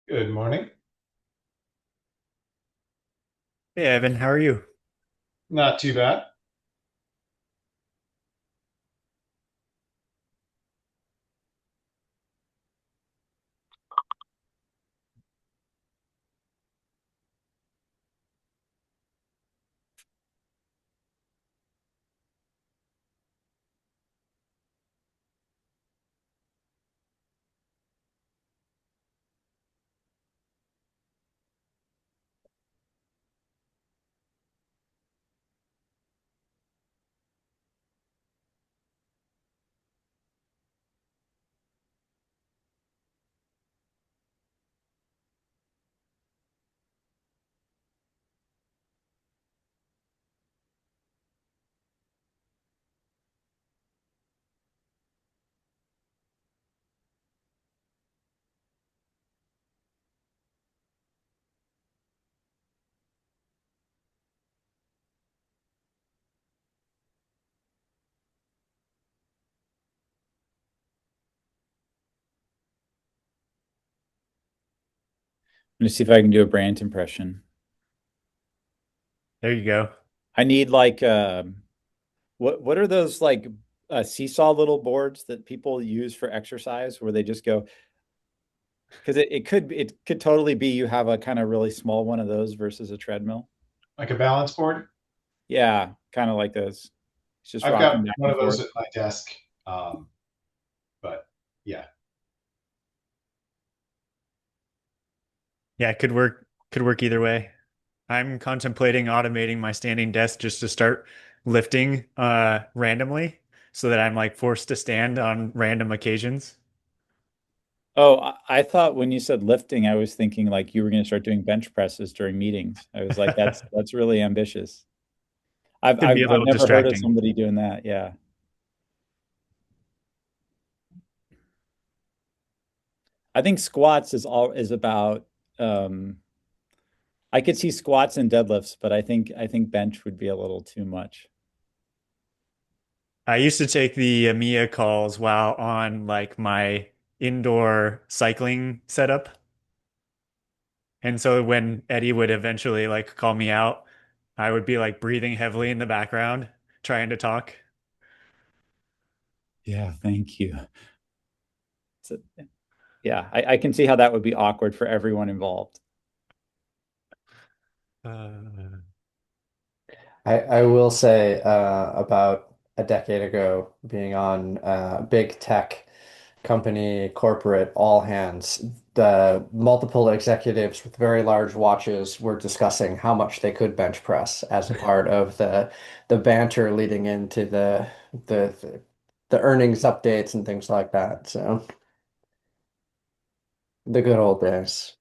Good morning. Hey Evan, how are you? Not too bad. Let me see if I can do a Brant impression. There you go. I need like what are those like seesaw little boards that people use for exercise where they just go because it could totally be you have a kind of really small one of those versus a treadmill. Like a balance board. Yeah, kind of like those. It's just I've rocking got back one and of those forth. at my desk. Um, but yeah, Yeah, it could work either way. I'm contemplating automating my standing desk just to start lifting randomly so that I'm like forced to stand on random occasions. Oh, I thought when you said lifting, I was thinking like you were going to start doing bench presses during meetings. I was like, that's really ambitious. I've Can be I've a I've little never heard of distracting. somebody doing that. Yeah. I think squats is about um I could see squats and deadlifts, but I think bench would be a little too much. I used to take the EMEA calls while on like my indoor cycling setup. And so when Eddie would eventually like call me out, I would be like breathing heavily in the background, trying to talk. Yeah, thank you. So, yeah, I can see how that would be awkward for everyone involved. Uh, I will say about a decade ago, being on big tech company corporate all hands, the multiple executives with very large watches were discussing how much they could bench press as a part of the banter leading into the the earnings updates and things like that. So the good old days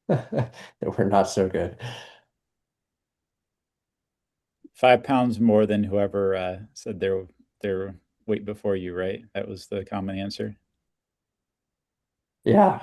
that were not so good. 5 pounds more than whoever said their weight before you, right? That was the common answer. Yeah.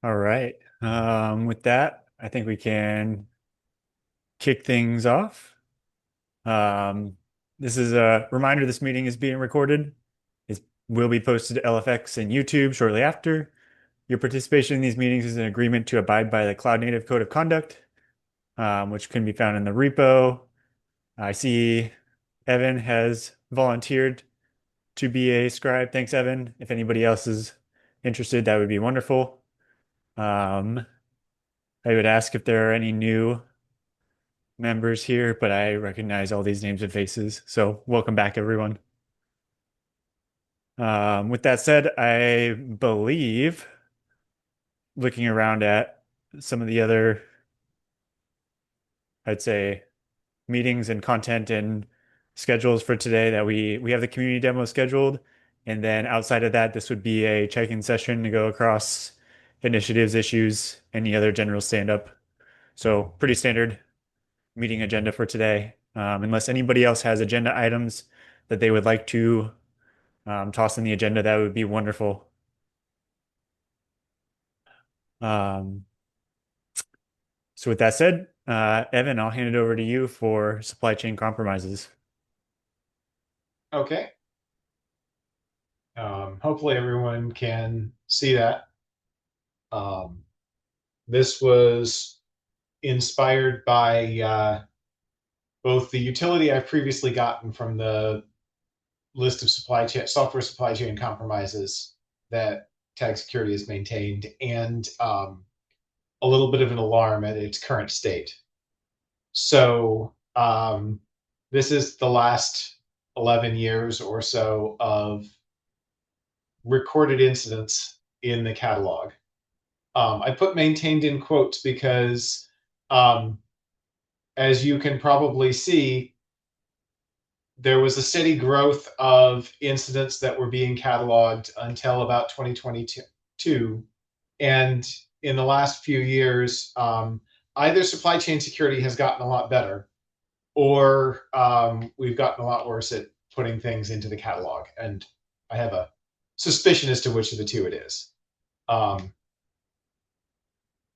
all right. With that, I think we can kick things off. Um, this is a reminder this meeting is being recorded. It will be posted to LFX and YouTube shortly after. Your participation in these meetings is an agreement to abide by the Cloud Native Code of Conduct, which can be found in the repo. I see Evan has volunteered to be a scribe. Thanks, Evan. If anybody else is interested, that would be wonderful. Um, I would ask if there are any new members here, but I recognize all these names and faces. So welcome back, everyone. With that said, I believe looking around at some of the other, I'd say, meetings and content and schedules for today that we have the community demo scheduled. And then outside of that, this would be a check-in session to go across initiatives, issues, any other general stand-up. So pretty standard meeting agenda for today. Unless anybody else has agenda items that they would like to toss in the agenda, that would be wonderful. So with that said, Evan, I'll hand it over to you for supply chain compromises. Okay. Hopefully everyone can see that. This was inspired by both the utility I've previously gotten from the list of software supply chain compromises that Tag Security has maintained, and a little bit of an alarm at its current state. So this is the last 11 years or so of recorded incidents in the catalog. I put maintained in quotes because, as you can probably see, there was a steady growth of incidents that were being cataloged until about 2022. And in the last few years, either supply chain security has gotten a lot better, or we've gotten a lot worse at putting things into the catalog. And I have a suspicion as to which of the two it is.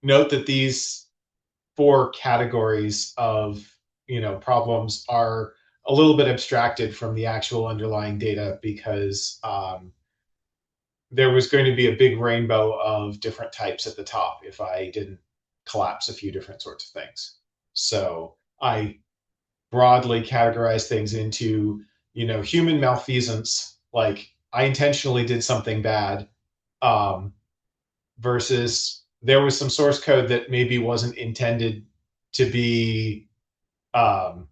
Note that these 4 categories of problems are a little bit abstracted from the actual underlying data because there was going to be a big rainbow of different types at the top if I didn't collapse a few different sorts of things. So I broadly categorize things into, human malfeasance, like I intentionally did something bad, versus there was some source code that maybe wasn't intended to be, that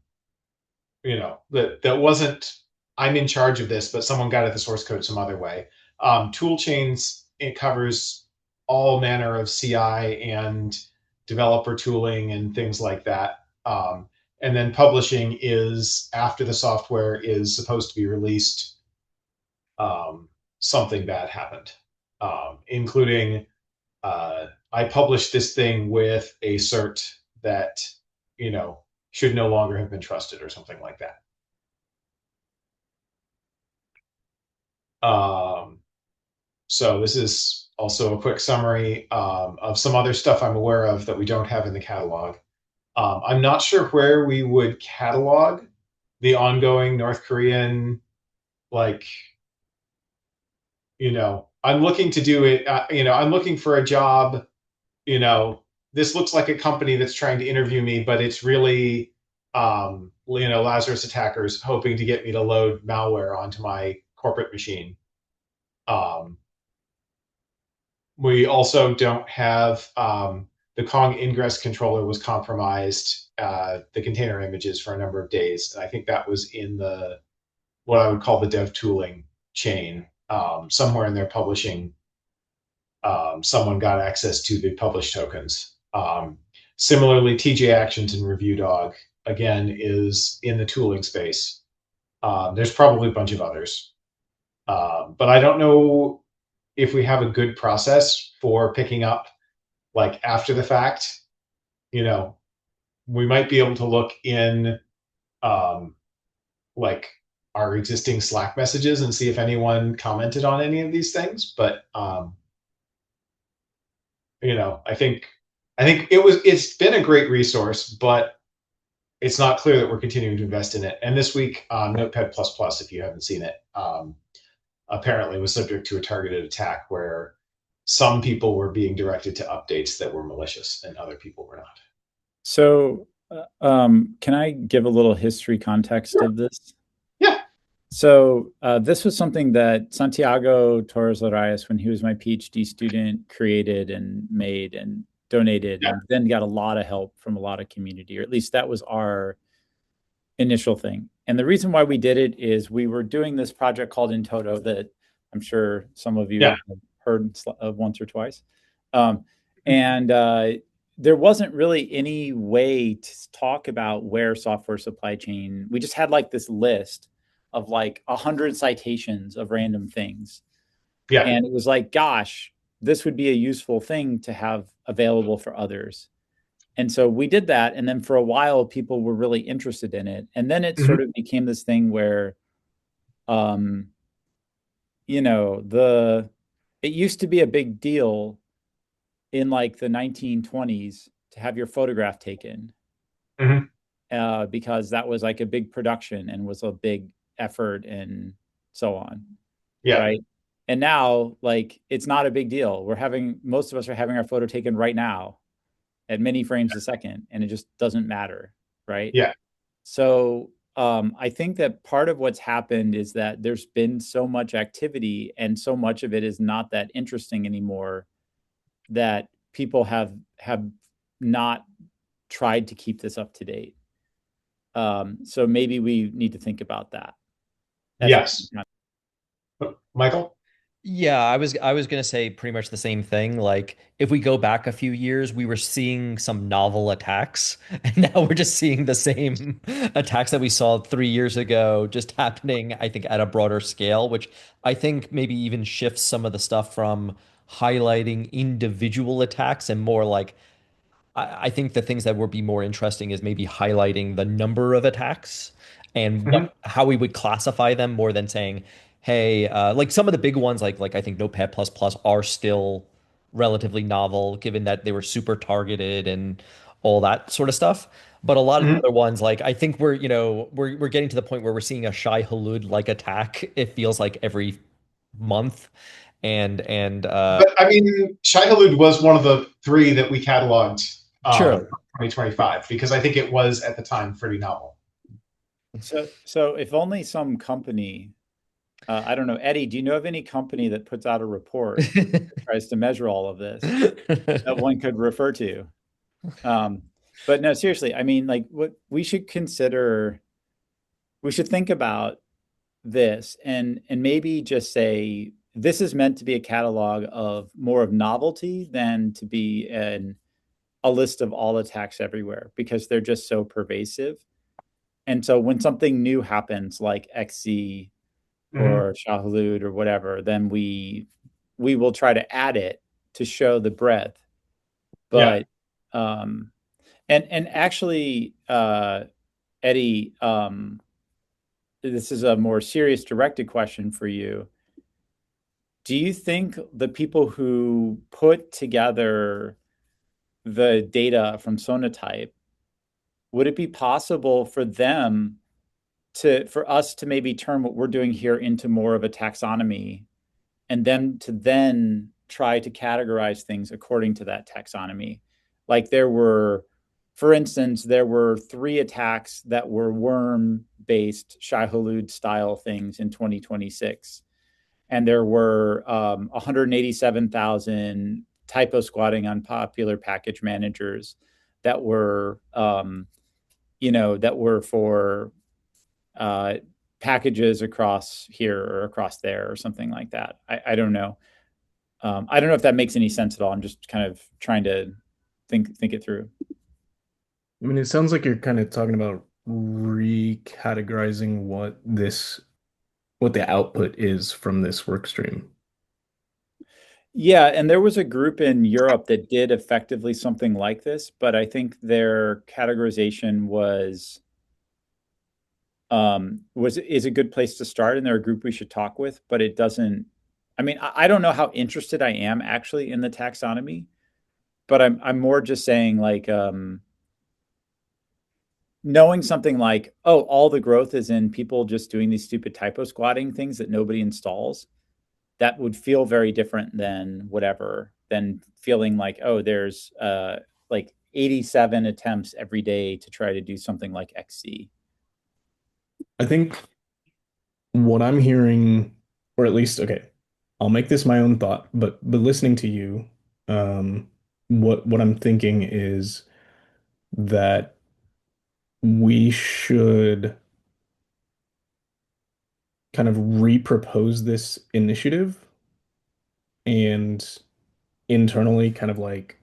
wasn't, I'm in charge of this, but someone got at the source code some other way. Tool chains, it covers all manner of CI and developer tooling and things like that. And then publishing is after the software is supposed to be released, something bad happened, including I published this thing with a cert that, should no longer have been trusted or something like that. So this is also a quick summary of some other stuff I'm aware of that we don't have in the catalog. I'm not sure where we would catalog the ongoing North Korean, I'm looking to do it, I'm looking for a job, this looks like a company that's trying to interview me, but it's really, Lazarus attackers hoping to get me to load malware onto my corporate machine. We also don't have, the Kong ingress controller was compromised, the container images for a number of days. And I think that was in what I would call the dev tooling chain. Somewhere in their publishing, someone got access to the published tokens. Similarly, TJ Actions and ReviewDog, again, is in the tooling space. There's probably a bunch of others. But I don't know if we have a good process for picking up, after the fact. We might be able to look in, our existing Slack messages and see if anyone commented on any of these things. But, I think it's been a great resource, but it's not clear that we're continuing to invest in it. And this week, Notepad++, if you haven't seen it, apparently was subject to a targeted attack where some people were being directed to updates that were malicious and other people were not. So can I give a little history context of this? Yeah. So this was something that Santiago Torres Larias, when he was my PhD student, created and made and donated, and then got a lot of help from a lot of community, or at least that was our initial thing. And the reason why we did it is we were doing this project called In Toto that I'm sure some of you have heard of once or twice. And there wasn't really any way to talk about where software supply chain, we just had this list of 100 citations of random things. Yeah. And it was gosh, this would be a useful thing to have available for others. And so we did that, and then for a while people were really interested in it. And then it sort of became this thing where um it used to be a big deal in like the 1920s to have your photograph taken, Mhm. because that was like a big production and was a big effort and so on, Yeah. right? And now, like, it's not a big deal. Most of us are having our photo taken right now at many frames a second, and it just doesn't matter, right? Yeah. So I think that part of what's happened is that there's been so much activity, and so much of it is not that interesting anymore, that people have not tried to keep this up to date. So maybe we need to think about that. Yes. Michael? Yeah, I was gonna say pretty much the same thing. Like if we go back a few years, we were seeing some novel attacks, and now we're just seeing the same attacks that we saw 3 years ago, just happening, I think, at a broader scale, which I think maybe even shifts some of the stuff from highlighting individual attacks and more like I think the things that would be more interesting is maybe highlighting the number of attacks and Mhm. how we would classify them more than saying, hey, like some of the big ones, like I think Notepad++ are still relatively novel, given that they were super targeted and all that sort of stuff. But a lot of the Mhm. other ones, like I think we're getting to the point where we're seeing a Shai Hulud like attack. It feels like every month, and But I mean, Shai Hulud was one of the three that we cataloged sure. 2025 because I think it was at the time pretty novel. So if only some company, I don't know, Eddie, do you know of any company that puts out a report that tries to measure all of this that one could refer to? But no, seriously, I mean, like, what we should consider, we should think about this, and maybe just say this is meant to be a catalog of more of novelty than to be a list of all attacks everywhere, because they're just so pervasive. And so when something new happens, like XC Mhm. or Shah Hulud or whatever, then we will try to add it to show the breadth. Yeah. But and actually, Eddie, this is a more serious directed question for you. Do you think the people who put together the data from Sonatype, would it be possible for them for us to maybe turn what we're doing here into more of a taxonomy, and them to then try to categorize things according to that taxonomy? Like for instance, there were 3 attacks that were worm-based Shai Hulud style things in 2026. And there were 187,000 typo squatting on popular package managers that were, that were for uh, packages across here or across there or something like that. I don't know. I don't know if that makes any sense at all. I'm just kind of trying to think it through. I mean, it sounds like you're kind of talking about recategorizing what the output is from this work stream. Yeah, and there was a group in Europe that did effectively something like this, but I think their categorization is a good place to start, and they're a group we should talk with, but it doesn't. I mean, I don't know how interested I am actually in the taxonomy, but I'm more just saying, like, knowing something like, oh, all the growth is in people just doing these stupid typo squatting things that nobody installs. That would feel very different than feeling like, oh, there's like 87 attempts every day to try to do something like XC. I think what I'm hearing, or at least, okay, I'll make this my own thought, but listening to you, what I'm thinking is that we should kind of repropose this initiative and internally kind of like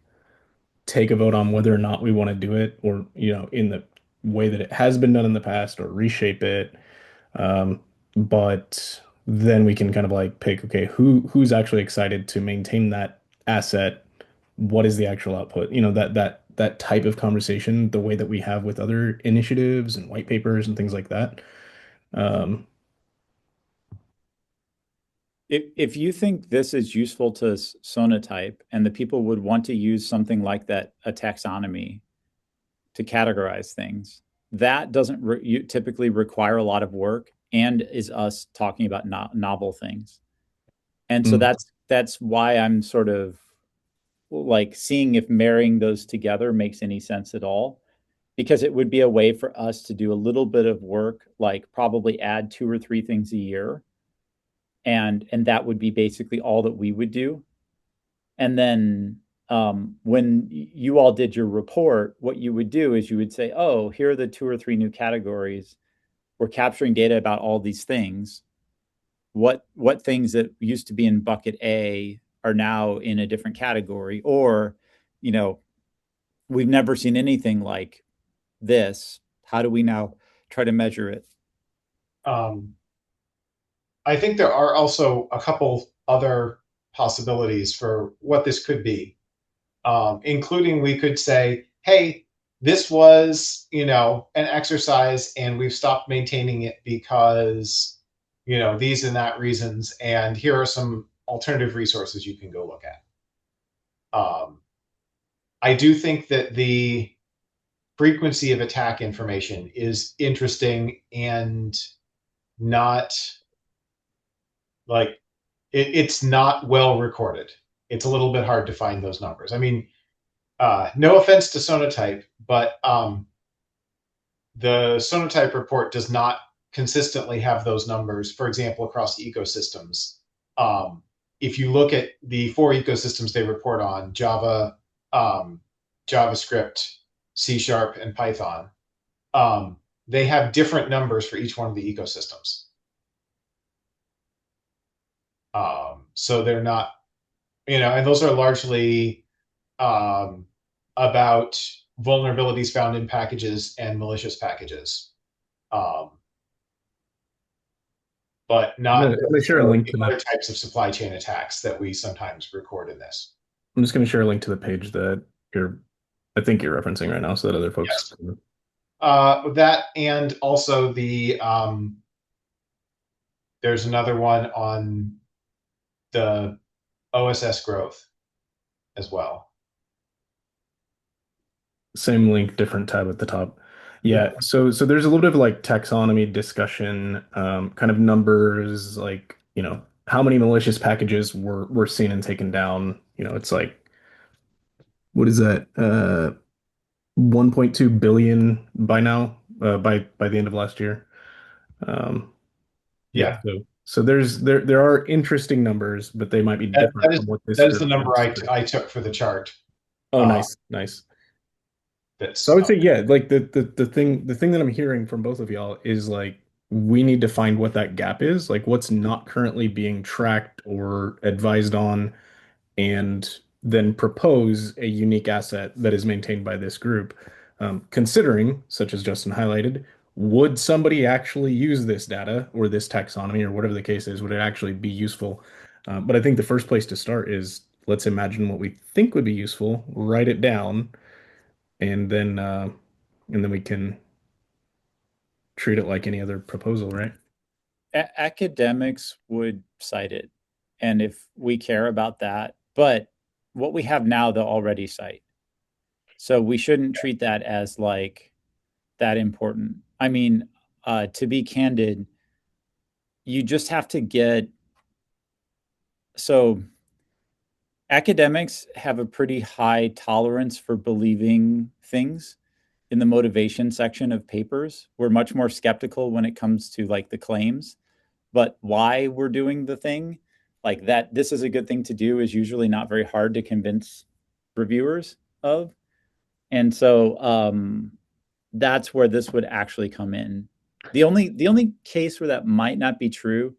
take a vote on whether or not we want to do it, or in the way that it has been done in the past, or reshape it. um, but then we can kind of like pick, okay, who's actually excited to maintain that asset, what is the actual output, that that type of conversation the way that we have with other initiatives and white papers and things like that. Um, If you think this is useful to Sonatype and the people would want to use something like that, a taxonomy to categorize things, that doesn't typically require a lot of work and is us talking about novel things. And so Mm. that's why I'm sort of like seeing if marrying those together makes any sense at all, because it would be a way for us to do a little bit of work, like probably add 2 or 3 things a year. And that would be basically all that we would do. And then when you all did your report, what you would do is you would say, oh, here are the 2 or 3 new categories. We're capturing data about all these things. What things that used to be in bucket A are now in a different category? Or, you know, we've never seen anything like this. How do we now try to measure it? I think there are also a couple other possibilities for what this could be, including we could say, hey, this was, an exercise and we've stopped maintaining it because, these and that reasons. And here are some alternative resources you can go look at. I do think that the frequency of attack information is interesting and not like it's not well recorded. It's a little bit hard to find those numbers. I mean, no offense to Sonatype, but the Sonatype report does not consistently have those numbers, for example, across ecosystems. If you look at the 4 ecosystems they report on, Java, JavaScript, C#, and Python, they have different numbers for each one of the ecosystems. So they're not, and those are largely about vulnerabilities found in packages and malicious packages. But not I'm gonna share a link to other that. types of supply chain attacks that we sometimes record in this. I'm just going to share a link to the page that I think you're referencing right now, so that other folks. Yes. That and also there's another one on the OSS growth as well. Same link, different tab at the top. Yeah, so there's a little bit of like taxonomy discussion, kind of numbers, like, how many malicious packages were seen and taken down. It's like, what is that? 1.2 billion by now, by the end of last year. Yeah. So there are interesting numbers, but they might be different from what this that is the group number wants to do. I took for the chart. Oh, nice. That's So I would say, yeah, like the thing that I'm hearing from both of y'all is like we need to find what that gap is, like what's not currently being tracked or advised on, and then propose a unique asset that is maintained by this group. Considering, such as Justin highlighted, would somebody actually use this data or this taxonomy or whatever the case is? Would it actually be useful? But I think the first place to start is let's imagine what we think would be useful, write it down, and then we can treat it like any other proposal, right? Academics would cite it, and if we care about that, but what we have now they'll already cite, so we shouldn't treat that as like that important. I mean, to be candid, you just have to get, so academics have a pretty high tolerance for believing things in the motivation section of papers. We're much more skeptical when it comes to like the claims, but why we're doing the thing, like that this is a good thing to do, is usually not very hard to convince reviewers of. And so that's where this would actually come in. The only case where that might not be true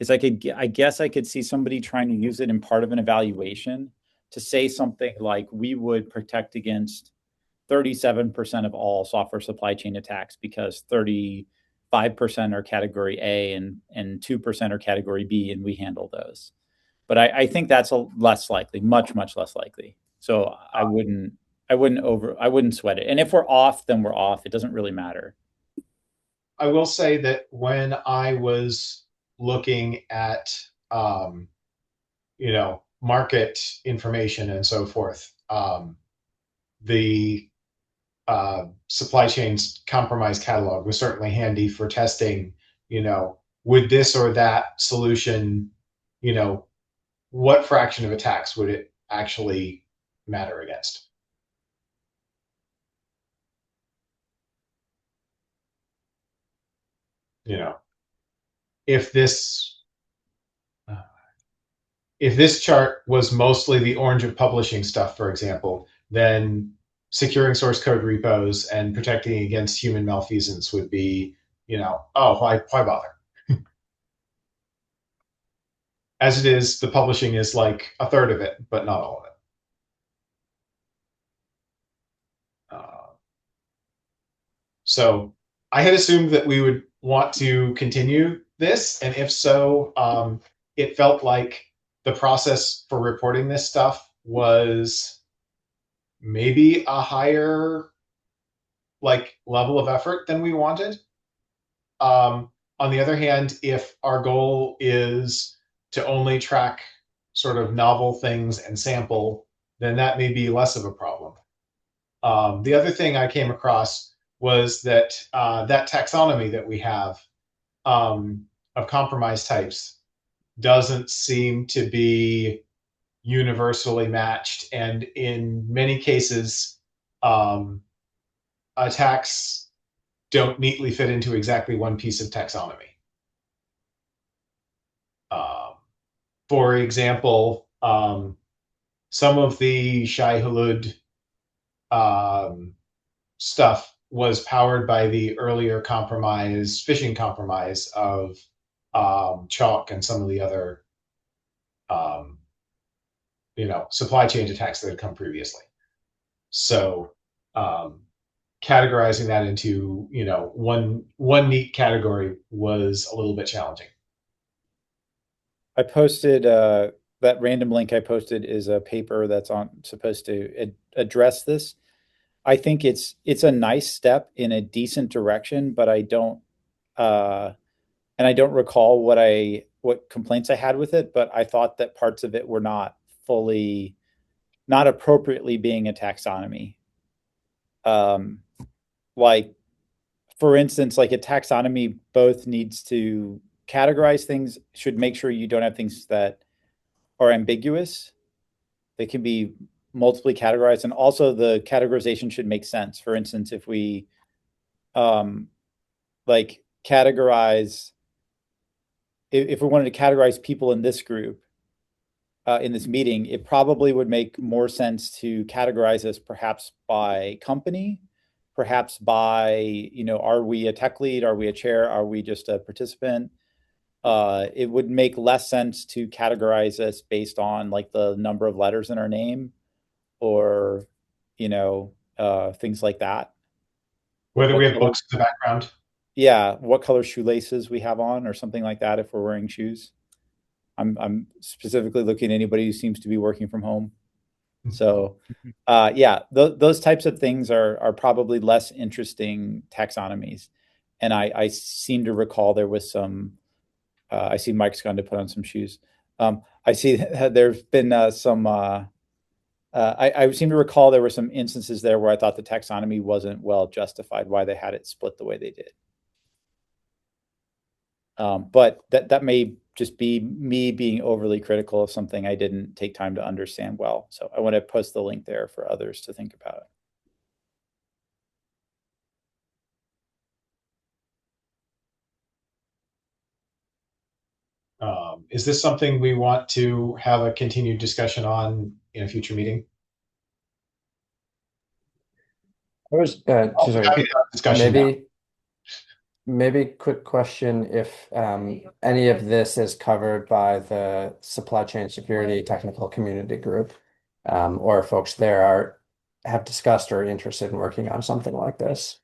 is I guess I could see somebody trying to use it in part of an evaluation to say something like we would protect against 37% of all software supply chain attacks because 35% are category A and 2% are category B, and we handle those. But I think that's less likely, much less likely. So I I wouldn't sweat it. And if we're off, then we're off. It doesn't really matter. I will say that when I was looking at, market information and so forth, the supply chains compromise catalog was certainly handy for testing, would this or that solution, what fraction of attacks would it actually matter against? If this chart was mostly the orange of publishing stuff, for example, then securing source code repos and protecting against human malfeasance would be, why bother? As it is, the publishing is like a third of it, but not all of it. So I had assumed that we would want to continue this, and if so, it felt like the process for reporting this stuff was maybe a higher level of effort than we wanted. On the other hand, if our goal is to only track sort of novel things and sample, then that may be less of a problem. The other thing I came across was that that taxonomy that we have of compromise types doesn't seem to be universally matched, and in many cases, attacks don't neatly fit into exactly one piece of taxonomy. For example, some of the Shai-Hulud stuff was powered by the earlier phishing compromise of Chalk and some of the other supply chain attacks that had come previously. So categorizing that into one neat category was a little bit challenging. I posted that random link I posted is a paper that's supposed to address this. I think it's a nice step in a decent direction, but I don't recall what complaints I had with it, but I thought that parts of it were not appropriately being a taxonomy. Like, for instance, like a taxonomy both needs to categorize things, should make sure you don't have things that are ambiguous. They can be multiply categorized, and also the categorization should make sense. For instance, if we categorize, if we wanted to categorize people in this group, in this meeting, it probably would make more sense to categorize us perhaps by company, perhaps by, are we a tech lead? Are we a chair? Are we just a participant? It would make less sense to categorize us based on the number of letters in our name, or, things like that. Whether we have books in the background. Yeah, what color shoelaces we have on, or something like that if we're wearing shoes. I'm specifically looking at anybody who seems to be working from home. So, those types of things are probably less interesting taxonomies. And I seem to recall there was some. I see Mike's gone to put on some shoes. I see there's been some. I seem to recall there were some instances there where I thought the taxonomy wasn't well justified, why they had it split the way they did. But that may just be me being overly critical of something I didn't take time to understand well. So I want to post the link there for others to think about it. Is this something we want to have a continued discussion on in a future meeting? I was discussion maybe quick question if any of this is covered by the supply chain security technical community group, or folks there have discussed or are interested in working on something like this.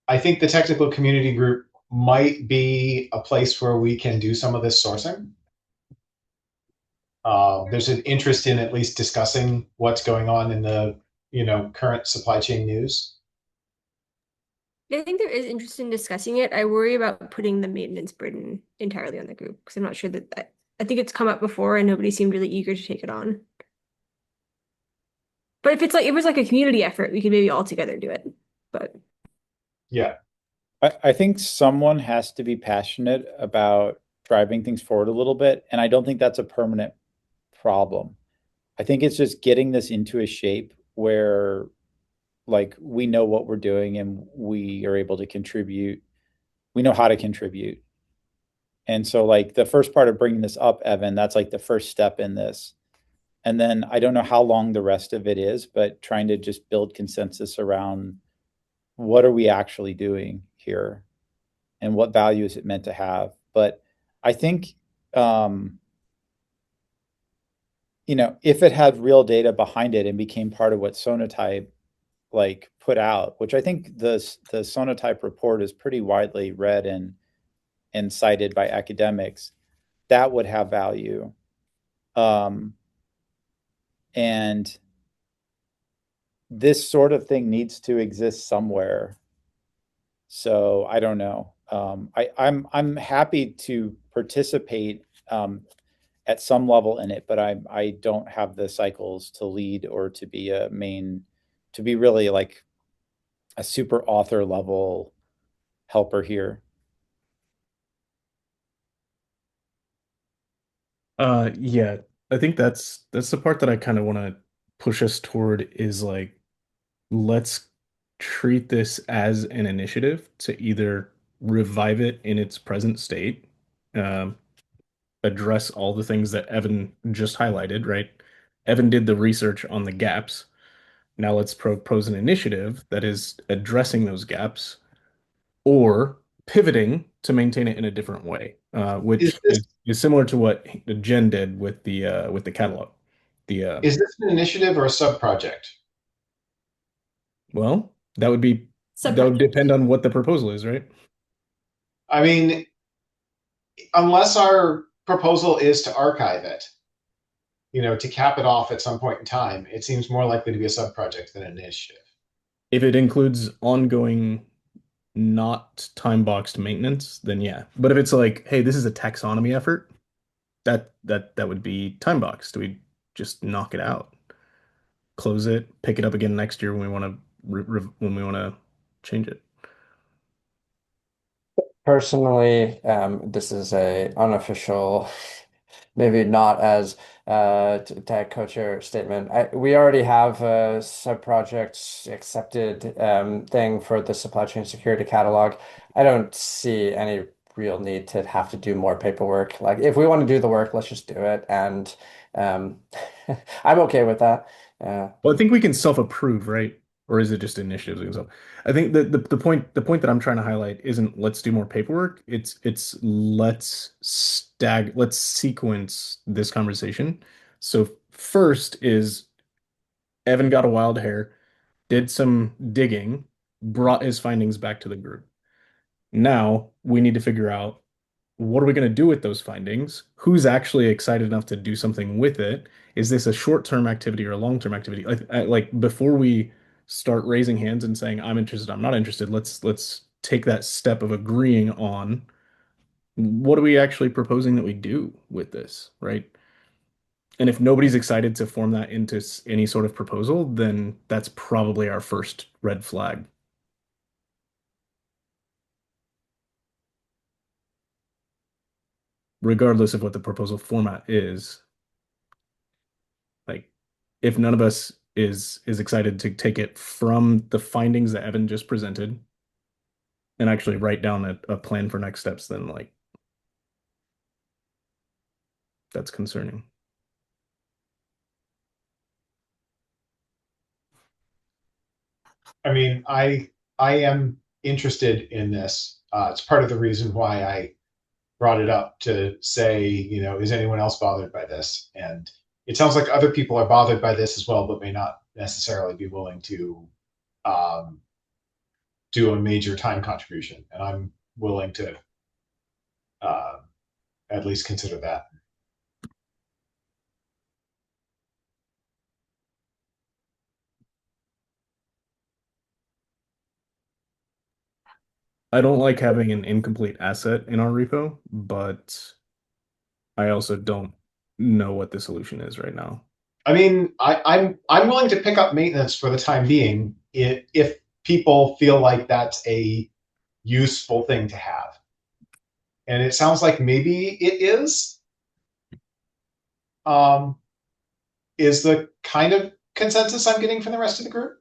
I think the technical community group might be a place where we can do some of this sourcing. There's an interest in at least discussing what's going on in the current supply chain news. I think there is interest in discussing it. I worry about putting the maintenance burden entirely on the group because I'm not sure that I think it's come up before and nobody seemed really eager to take it on. But if it was like a community effort, we could maybe all together do it. But Yeah. I think someone has to be passionate about driving things forward a little bit, and I don't think that's a permanent problem. I think it's just getting this into a shape where like we know what we're doing and we are able to contribute. We know how to contribute. And so like the first part of bringing this up, Evan, that's like the first step in this. And then I don't know how long the rest of it is, but trying to just build consensus around what are we actually doing here and what value is it meant to have. But I think, if it had real data behind it and became part of what Sonatype like put out, which I think the Sonatype report is pretty widely read and cited by academics, that would have value. And this sort of thing needs to exist somewhere. So I don't know. I'm happy to participate at some level in it, but I don't have the cycles to lead or to be to be really like a super author level helper here. Yeah, I think that's the part that I kind of want to push us toward is like, let's treat this as an initiative to either revive it in its present state, um, address all the things that Evan just highlighted, right? Evan did the research on the gaps. Now let's propose an initiative that is addressing those gaps or pivoting to maintain it in a different way, which is similar to what Jen did with the catalog. Is this an initiative or a sub-project? Well, that would depend on what the proposal is, right? I mean, unless our proposal is to archive it, to cap it off at some point in time, it seems more likely to be a sub-project than an initiative. If it includes ongoing, not time-boxed maintenance, then yeah. But if it's like, hey, this is a taxonomy effort, that would be time-boxed. We just knock it out, close it, pick it up again next year when we want to change it. Personally, this is a unofficial, maybe not as tag co-chair statement. We already have a sub-project accepted thing for the supply chain security catalog. I don't see any real need to have to do more paperwork. Like if we want to do the work, let's just do it. And um, I'm okay with that. Well, I think we can self-approve, right? Or is it just initiatives we can self? I think the point that I'm trying to highlight isn't let's do more paperwork. It's let's sequence this conversation. So first is Evan got a wild hair, did some digging, brought his findings back to the group. Now we need to figure out what are we going to do with those findings? Who's actually excited enough to do something with it? Is this a short-term activity or a long-term activity? Like before we start raising hands and saying I'm interested, I'm not interested, let's take that step of agreeing on what are we actually proposing that we do with this, right? And if nobody's excited to form that into any sort of proposal, then that's probably our first red flag. Regardless of what the proposal format is, like if none of us is excited to take it from the findings that Evan just presented and actually write down a plan for next steps, then like that's concerning. I mean, I am interested in this. It's part of the reason why I brought it up to say, is anyone else bothered by this? And it sounds like other people are bothered by this as well, but may not necessarily be willing to do a major time contribution. And willing to at least consider that. I don't like having an incomplete asset in our repo, but I also don't know what the solution is right now. I mean, I'm willing to pick up maintenance for the time being if people feel like that's a useful thing to have. And it sounds like maybe it is the kind of consensus I'm getting from the rest of the group.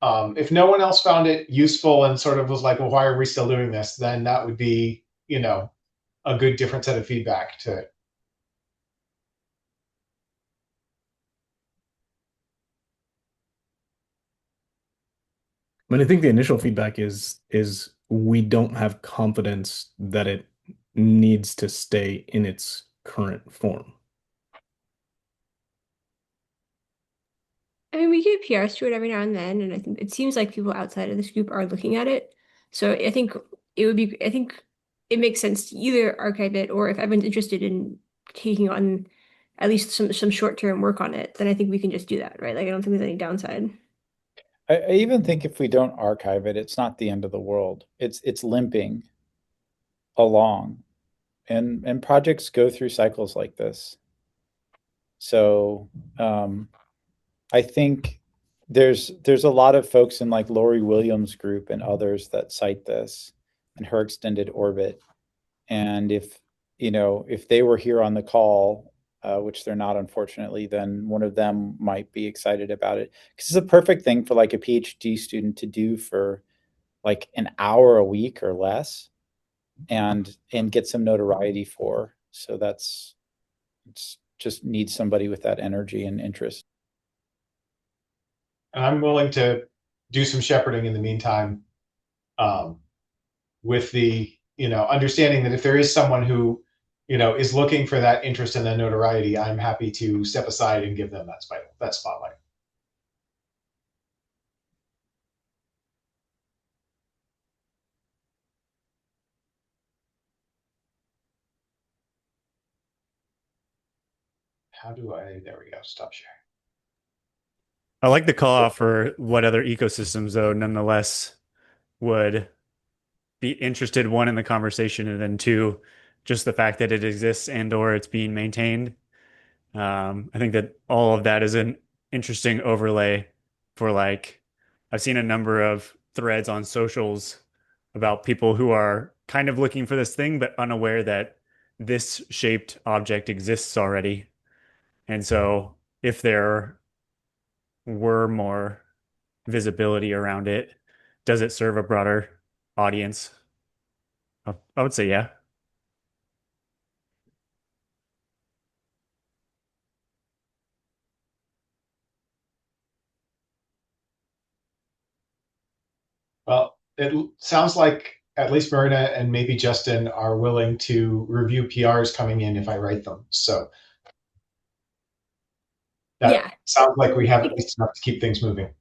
If no one else found it useful and sort of was like, well, why are we still doing this? Then that would be, a good different set of feedback to. I mean, I think the initial feedback is we don't have confidence that it needs to stay in its current form. I mean, we get PRs to it every now and then, and I think it seems like people outside of this group are looking at it. So I think I think it makes sense to either archive it, or if everyone's interested in taking on at least some short-term work on it, then I think we can just do that, right? Like, I don't think there's any downside. I even think if we don't archive it, it's not the end of the world. It's limping along, and projects go through cycles like this. So I think there's a lot of folks in like Lori Williams' group and others that cite this and her extended orbit. And if they were here on the call, which they're not, unfortunately, then one of them might be excited about it, because it's a perfect thing for like a PhD student to do for like an hour a week or less, and get some notoriety for. So it's just needs somebody with that energy and interest. And I'm willing to do some shepherding in the meantime, with the understanding that if there is someone who is looking for that interest and that notoriety, I'm happy to step aside and give them that spotlight. How do I? There we go. Stop sharing. I like the call out for what other ecosystems, though, nonetheless would be interested, one, in the conversation, and then two, just the fact that it exists and or it's being maintained. I think that all of that is an interesting overlay for like, I've seen a number of threads on socials about people who are kind of looking for this thing, but unaware that this shaped object exists already. And so if there were more visibility around it, does it serve a broader audience? I would say yeah. Well, it sounds like at least Marina and maybe Justin are willing to review PRs coming in if I write them. So that Yeah. sounds like we have at least enough to keep things moving.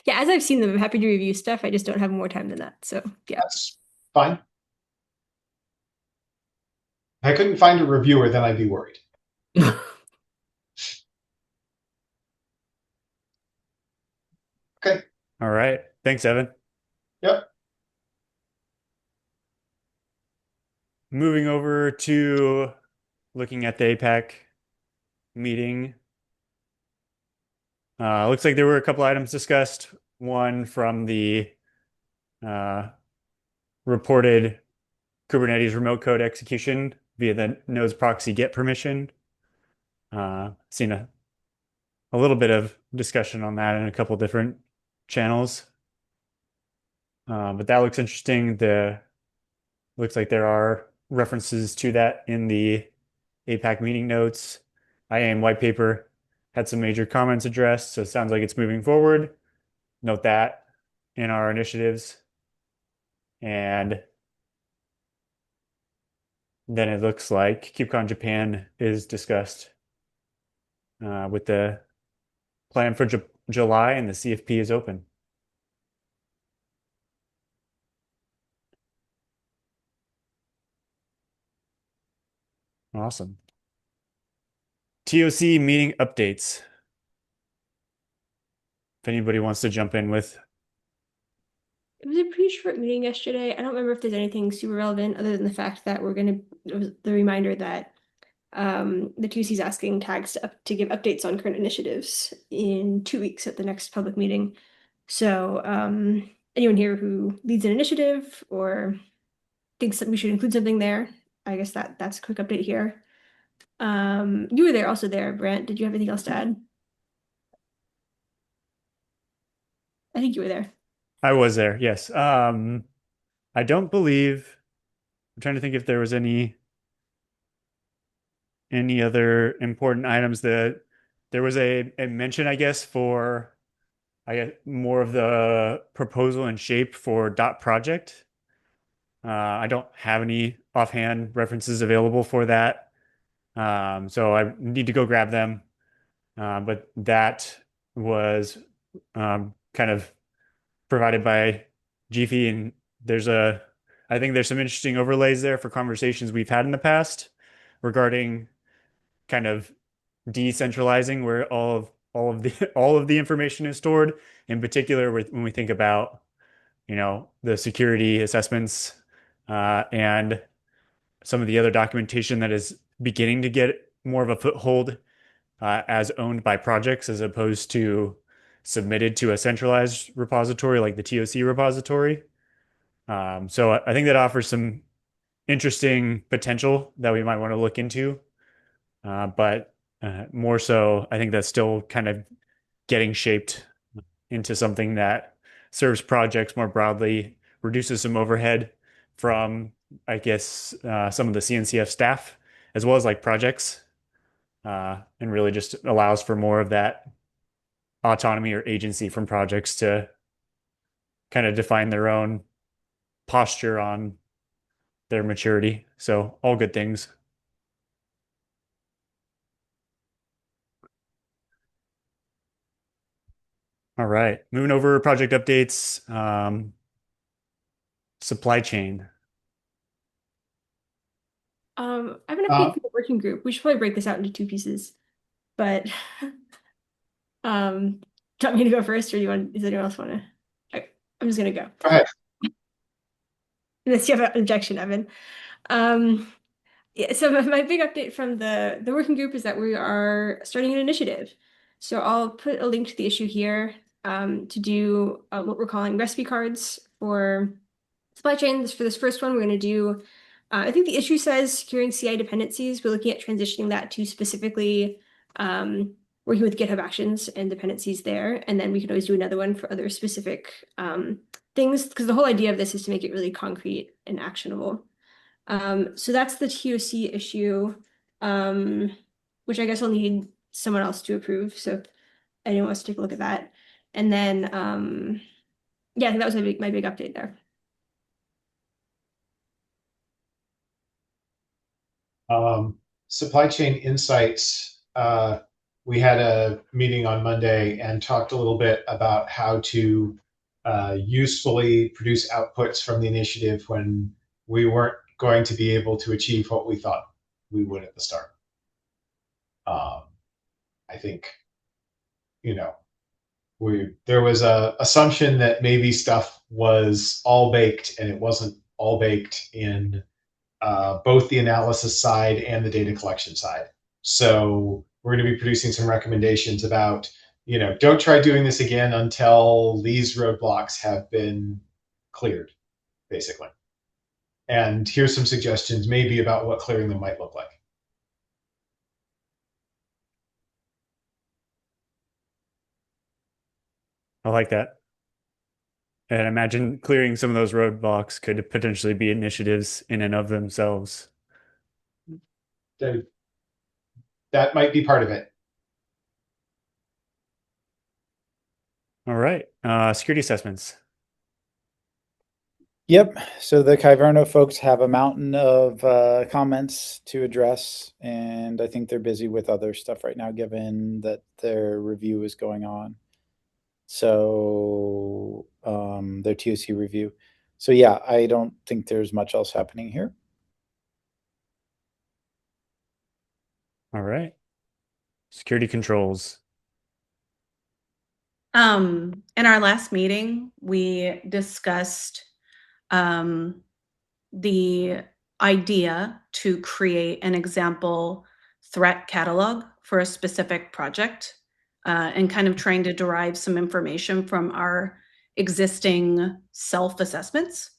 Yeah, as I've seen them, I'm happy to review stuff. I just don't have more time than that. So yeah. That's fine. If I couldn't find a reviewer, then I'd be worried. Okay. All right. Thanks, Evan. Yep. Moving over to looking at the APAC meeting. Looks like there were a couple items discussed. One from the reported Kubernetes remote code execution via the nodes proxy get permission. Seen a little bit of discussion on that in a couple different channels. But that looks interesting. Looks like there are references to that in the APAC meeting notes. IAM white paper had some major comments addressed, so it sounds like it's moving forward. Note that in our initiatives. And then it looks like KubeCon Japan is discussed with the plan for July, and the CFP is open. Awesome. TOC meeting updates. If anybody wants to jump in with. It was a pretty short meeting yesterday. I don't remember if there's anything super relevant other than the fact that it was the reminder that the TUC is asking tags to give updates on current initiatives in 2 weeks at the next public meeting. So anyone here who leads an initiative or thinks that we should include something there, I guess that's a quick update here. You were also there, Brent. Did you have anything else to add? I think you were there. I was there, yes. I don't believe, I'm trying to think if there was any other important items. That there was a mention, I guess, for more of the proposal and shape for dot project. I don't have any offhand references available for that. So I need to go grab them. But that was kind of provided by Giphy, and I think there's some interesting overlays there for conversations we've had in the past regarding kind of decentralizing where all of the information is stored. In particular, when we think about the security assessments and some of the other documentation that is beginning to get more of a foothold as owned by projects as opposed to submitted to a centralized repository like the TOC repository. So I think that offers some interesting potential that we might want to look into. But more so, I think that's still kind of getting shaped into something that serves projects more broadly, reduces some overhead from, I guess, some of the CNCF staff, as well as like projects, and really just allows for more of that autonomy or agency from projects to kind of define their own posture on their maturity. So all good things. All right, moving over project updates. Supply chain. I have an update for the working group. We should probably break this out into 2 pieces, but do you want me to go first, or does anyone else want to? I'm just gonna go. Go ahead. Unless you have an objection, Evan. Yeah, so my big update from the working group is that we are starting an initiative. So I'll put a link to the issue here to do what we're calling recipe cards for supply chains. For this first one, we're going to do, I think the issue says securing CI dependencies. We're looking at transitioning that to specifically working with GitHub Actions and dependencies there. And then we could always do another one for other specific things, because the whole idea of this is to make it really concrete and actionable. So that's the TOC issue, which I guess I'll need someone else to approve. So if anyone wants to take a look at that. And then, yeah, I think that was my big update there. Supply chain insights. We had a meeting on Monday and talked a little bit about how to usefully produce outputs from the initiative when we weren't going to be able to achieve what we thought we would at the start. I think, there was a assumption that maybe stuff was all baked, and it wasn't all baked in both the analysis side and the data collection side. So we're going to be producing some recommendations about, don't try doing this again until these roadblocks have been cleared, basically. And here's some suggestions maybe about what clearing them might look like. I like that. And imagine clearing some of those roadblocks could potentially be initiatives in and of themselves. That might be part of it. All right. Security assessments. Yep. So the Kyverno folks have a mountain of comments to address, and I think they're busy with other stuff right now, given that their review is going on. So their TOC review. So yeah, I don't think there's much else happening here. All right. Security controls. In our last meeting, we discussed the idea to create an example threat catalog for a specific project, and kind of trying to derive some information from our existing self-assessments,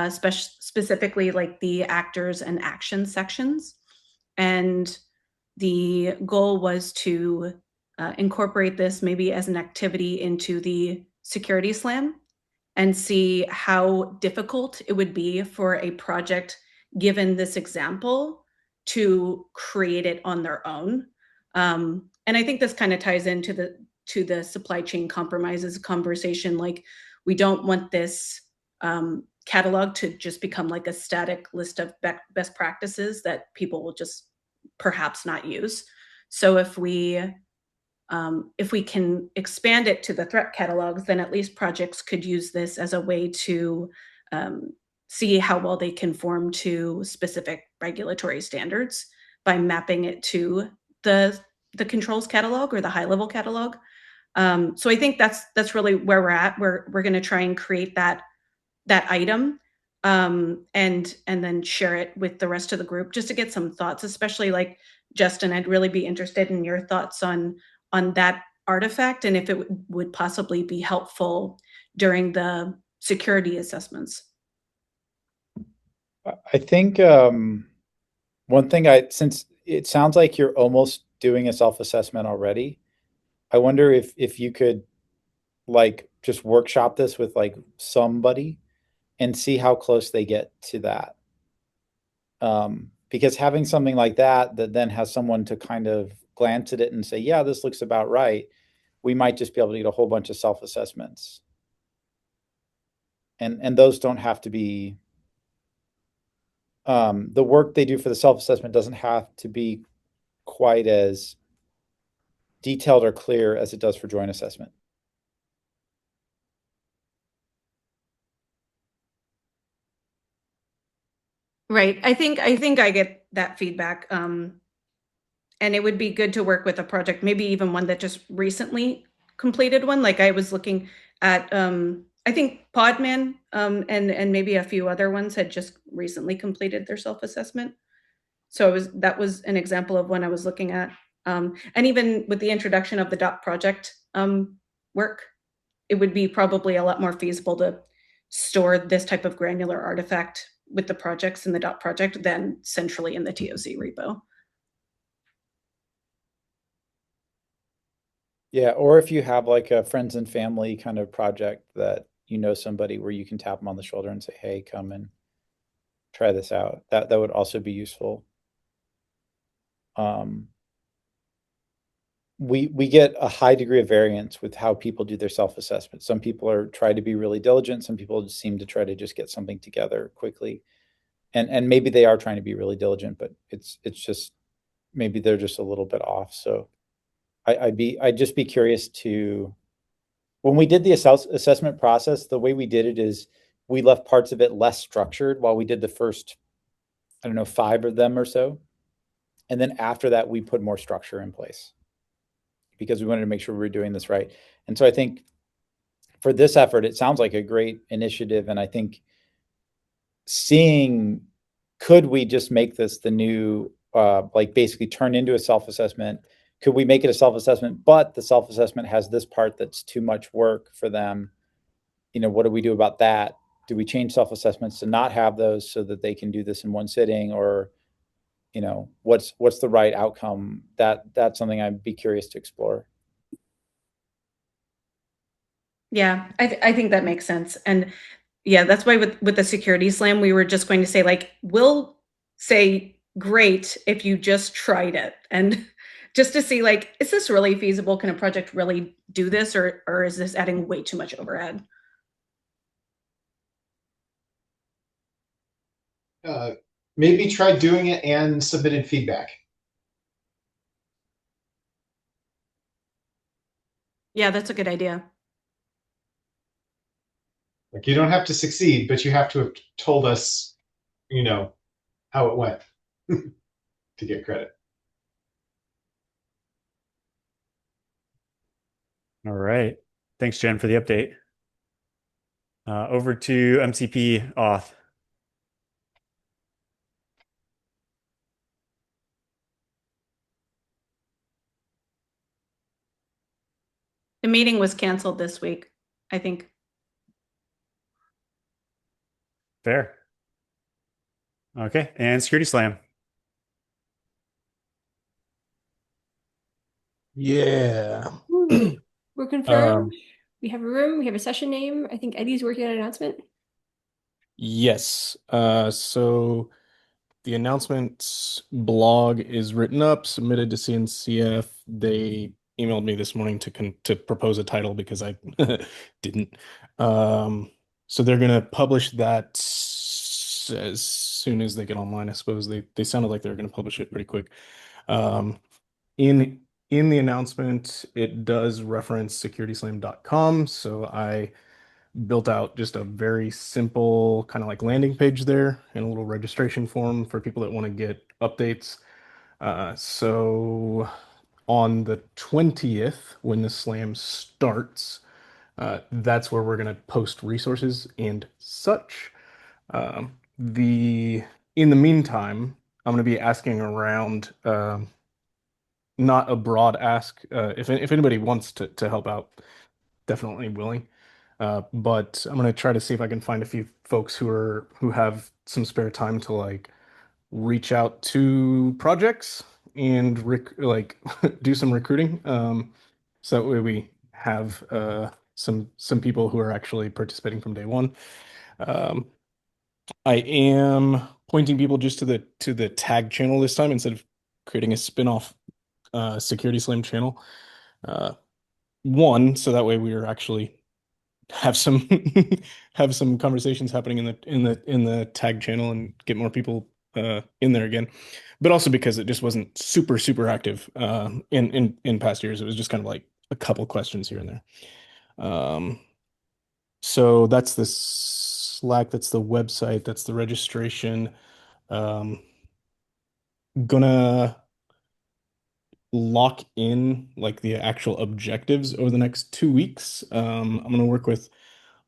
specifically like the actors and action sections. And the goal was to incorporate this maybe as an activity into the security slam and see how difficult it would be for a project, given this example, to create it on their own. And I think this kind of ties into the supply chain compromises conversation. Like, we don't want this catalog to just become like a static list of best practices that people will just perhaps not use. So if we can expand it to the threat catalogs, then at least projects could use this as a way to see how well they conform to specific regulatory standards by mapping it to the controls catalog or the high level catalog. So I think that's really where we're at. We're going to try and create that item, and then share it with the rest of the group just to get some thoughts, especially like Justin. I'd really be interested in your thoughts on that artifact and if it would possibly be helpful during the security assessments. I think one thing since it sounds like you're almost doing a self-assessment already, I wonder if you could like just workshop this with like somebody and see how close they get to that. Because having something like that then has someone to kind of glance at it and say, yeah, this looks about right, we might just be able to get a whole bunch of self-assessments. And those don't have to be, the work they do for the self-assessment doesn't have to be quite as detailed or clear as it does for joint assessment. Right. I think I get that feedback. And it would be good to work with a project, maybe even one that just recently completed one. Like I was looking at, I think Podman, and maybe a few other ones had just recently completed their self-assessment. So that was an example of one I was looking at. And even with the introduction of the dot project work, it would be probably a lot more feasible to store this type of granular artifact with the projects in the dot project than centrally in the TOC repo. Yeah, or if you have like a friends and family kind of project that you know somebody where you can tap them on the shoulder and say, hey, come and try this out. That would also be useful. We get a high degree of variance with how people do their self-assessment. Some people are try to be really diligent. Some people just seem to try to just get something together quickly. And maybe they are trying to be really diligent, but it's just maybe they're just a little bit off. So I'd just be curious to, when we did the assessment process, the way we did it is we left parts of it less structured while we did the first, I don't know, 5 of them or so. And then after that, we put more structure in place because we wanted to make sure we were doing this right. And so I think for this effort, it sounds like a great initiative. And I think seeing, could we just make this the new, like basically turn into a self-assessment? Could we make it a self-assessment, but the self-assessment has this part that's too much work for them? You know, what do we do about that? Do we change self-assessments to not have those so that they can do this in one sitting? Or, you know, what's the right outcome? That's something I'd be curious to explore. Yeah, I think that makes sense. And yeah, that's why with the security slam, we were just going to say, like, we'll say great if you just tried it. And just to see, like, is this really feasible? Can a project really do this? Or is this adding way too much overhead? Maybe try doing it and submitted feedback. Yeah, that's a good idea. Like, you don't have to succeed, but you have to have told us, you know, how it went to get credit. right. Thanks, Jen, for the update. Over to MCP auth. The meeting was canceled this week, I think. Fair. Okay, and Security Slam. Yeah. We're confirmed. We have a room. We have a session name. I think Eddie's working on an announcement. Yes. So the announcement blog is written up, submitted to CNCF. They emailed me this morning to propose a title because I didn't. So they're gonna publish that as soon as they get online. I suppose they sounded like they were gonna publish it pretty quick. In the announcement, it does reference securityslam.com, so I built out just a very simple kind of like landing page there and a little registration form for people that want to get updates. So on the 20th, when the slam starts, that's where we're going to post resources and such. The in the meantime, I'm going to be asking around, not a broad ask. If anybody wants to help out, definitely willing. But I'm gonna try to see if I can find a few folks who have some spare time to like reach out to projects and do some recruiting. So that way we have some people who are actually participating from day one. Um, I am pointing people just to the tag channel this time instead of creating a spin-off Security Slam channel. One, so that way we are actually have some have some conversations happening in the tag channel and get more people in there again. But also because it just wasn't super active in past years. It was just kind of like a couple questions here and there. So that's the Slack, that's the website, that's the registration. Gonna lock in like the actual objectives over the next 2 weeks. I'm gonna work with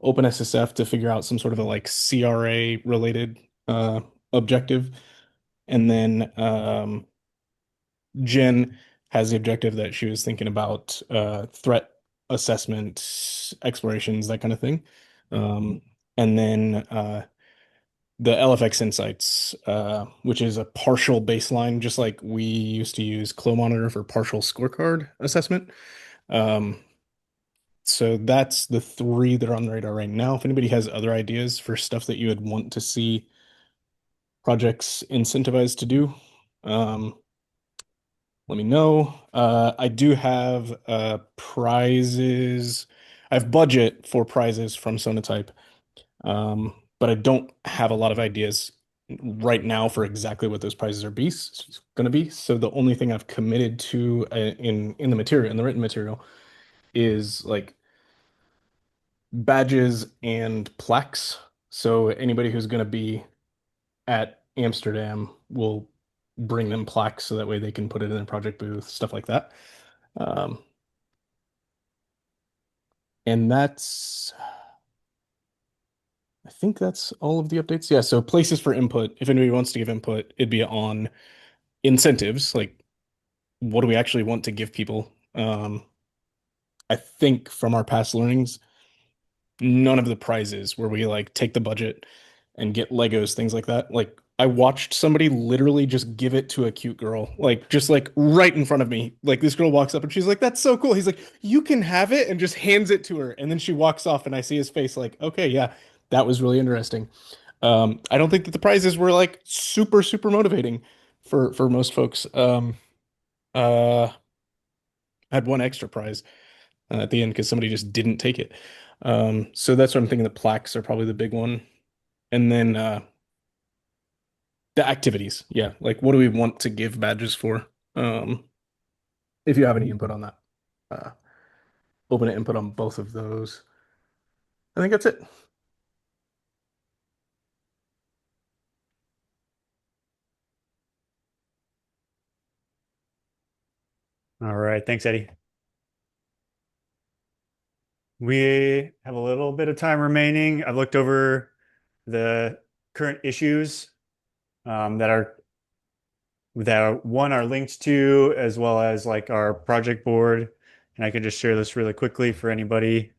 OpenSSF to figure out some sort of a like CRA related objective. And then Jen has the objective that she was thinking about threat assessment, explorations, that kind of thing. And then the LFX Insights, which is a partial baseline, just like we used to use Clo Monitor for partial scorecard assessment. So that's the three that are on the radar right now. If anybody has other ideas for stuff that you would want to see projects incentivized to do, let me know. I do have prizes. I have budget for prizes from Sonatype, but I don't have a lot of ideas right now for exactly what those prizes are going to be. So the only thing I've committed to in the material, in the written material, is like badges and plaques. So anybody who's going to be at Amsterdam will bring them plaques so that way they can put it in their project booth, stuff like that. And I think that's all of the updates. Yeah, so places for input. If anybody wants to give input, it'd be on incentives, like what do we actually want to give people? I think from our past learnings, none of the prizes where we like take the budget and get Legos, things like that. Like I watched somebody literally just give it to a cute girl, like just like right in front of me. Like this girl walks up and she's like, "That's so cool." He's like, "You can have it," and just hands it to her. And then she walks off and I see his face like, "Okay, yeah, that was really interesting." I don't think that the prizes were like super motivating for most folks. I had one extra prize at the end because somebody just didn't take it. So that's what I'm thinking. The plaques are probably the big one. And then the activities. Yeah. Like what do we want to give badges for? If you have any input on that, uh, open to input on both of those. I think that's it. All right. Thanks, Eddie. We have a little bit of time remaining. I've looked over the current issues that are linked to, as well as like our project board. And I can just share this really quickly for anybody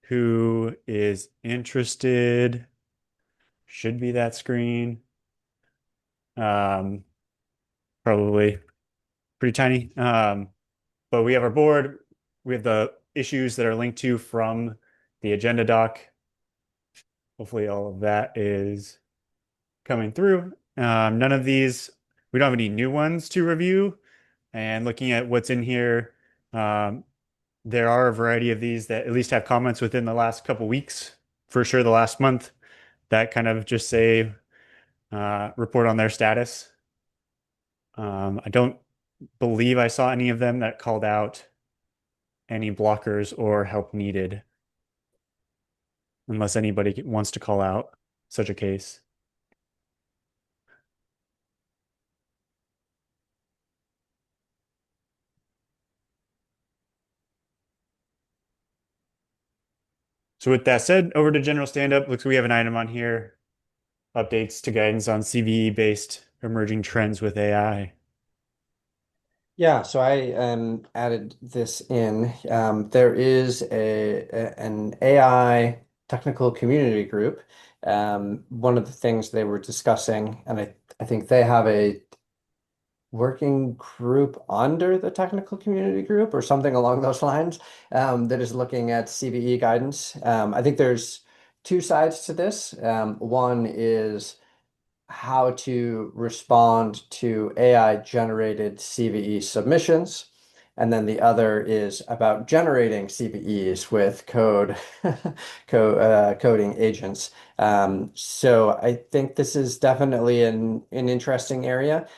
who is interested. Should be that screen. Probably pretty tiny. But we have our board. We have the issues that are linked to from the agenda doc. Hopefully all of that is coming through. None of these, we don't have any new ones to review. And looking at what's in here, there are a variety of these that at least have comments within the last couple weeks, for sure the last month, that kind of just say report on their status. I don't believe I saw any of them that called out any blockers or help needed, unless anybody wants to call out such a case. So with that said, over to general stand-up. Looks like we have an item on here. Updates to guidance on CVE-based emerging trends with AI. Yeah, so I added this in. There is an AI technical community group. One of the things they were discussing, and I think they have a working group under the technical community group or something along those lines, that is looking at CVE guidance. I think there's two sides to this. One is how to respond to AI generated CVE submissions. And then the other is about generating CVEs with coding agents. So I think this is definitely an interesting area.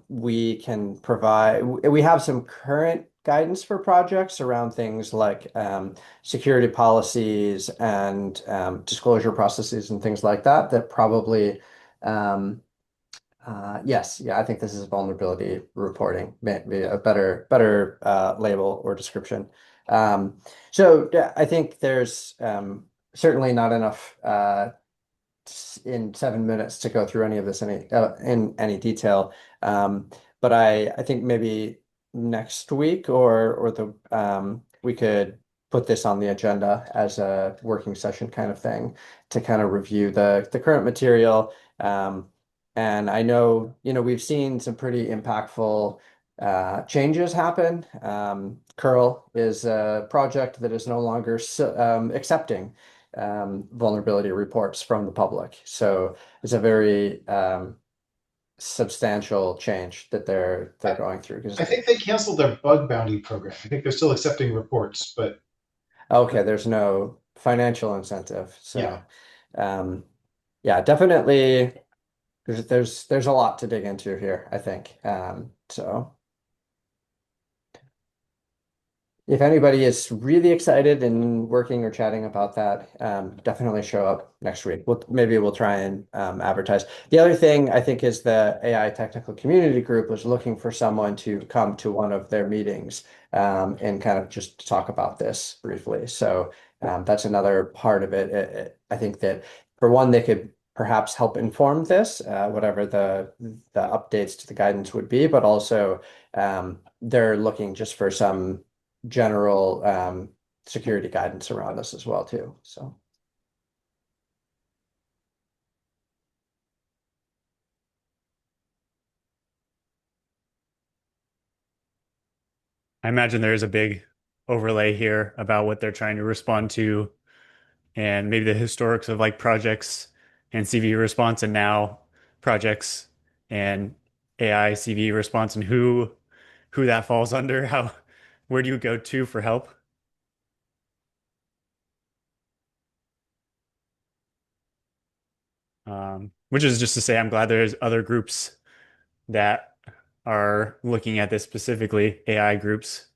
We have some current guidance for projects around things like security policies and disclosure processes and things like that, that probably yes, yeah, I think this is vulnerability reporting, maybe a better label or description. So yeah, I think there's certainly not enough in 7 minutes to go through any of this in any detail. But I think maybe next week or the we could put this on the agenda as a working session kind of thing to kind of review the current material. And I know, we've seen some pretty impactful changes happen. Curl is a project that is no longer accepting vulnerability reports from the public. So it's a very substantial change that they're going through. I think they canceled their bug bounty program. I think they're still accepting reports, but okay, there's no financial incentive. So yeah. Yeah, definitely there's a lot to dig into here, I think. So if anybody is really excited and working or chatting about that, definitely show up next week. Maybe we'll try and advertise. The other thing I think is the AI technical community group was looking for someone to come to one of their meetings and kind of just talk about this briefly. So that's another part of it. I think that for one, they could perhaps help inform this, whatever the updates to the guidance would be, but also they're looking just for some general security guidance around this as well too. So I imagine there is a big overlay here about what they're trying to respond to, and maybe the historics of like projects and CV response, and now projects and AI CV response, and who that falls under. Where do you go to for help? Which is just to say, I'm glad there's other groups that are looking at this specifically, AI groups.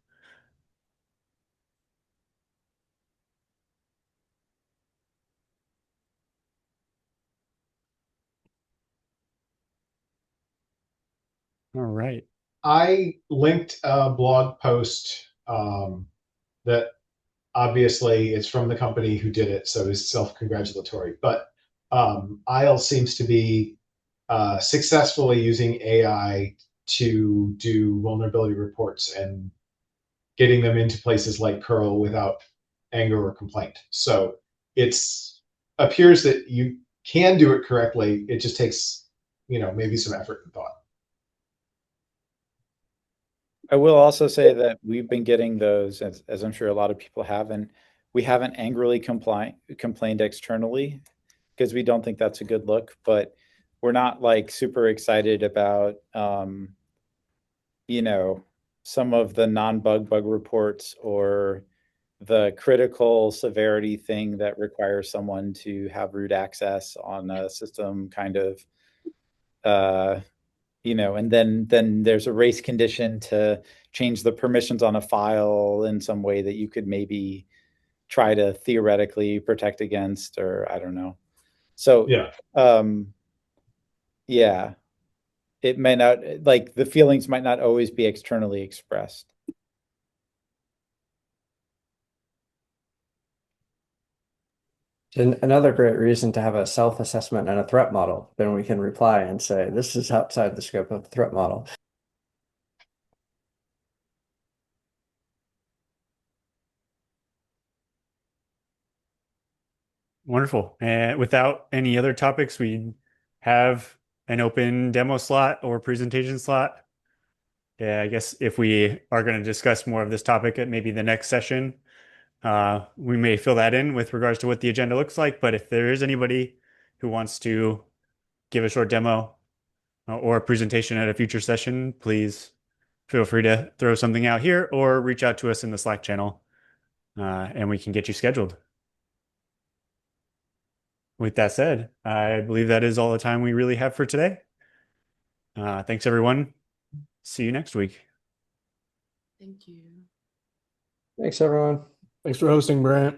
All right. I linked a blog post that obviously it's from the company who did it, so it's self-congratulatory. But Isles seems to be successfully using AI to do vulnerability reports and getting them into places like curl without anger or complaint. So it's appears that you can do it correctly. It just takes, maybe some effort and thought. I will also say that we've been getting those, as I'm sure a lot of people have, and we haven't angrily complained externally because we don't think that's a good look, but we're not like super excited about, some of the non-bug reports or the critical severity thing that requires someone to have root access on a system kind of, and then there's a race condition to change the permissions on a file in some way that you could maybe try to theoretically protect against, or I don't know. So yeah, it may not, like the feelings might not always be externally expressed. And another great reason to have a self-assessment and a threat model. Then we can reply and say, this is outside the scope of the threat model. Wonderful. And without any other topics, we have an open demo slot or presentation slot. Yeah, I guess if we are going to discuss more of this topic at maybe the next session, we may fill that in with regards to what the agenda looks like. But if there is anybody who wants to give a short demo or a presentation at a future session, please feel free to throw something out here or reach out to us in the Slack channel, and we can get you scheduled. With that said, I believe that is all the time we really have for today. Thanks, everyone. See you next week. Thank you. Thanks, everyone. Thanks for hosting, Brant.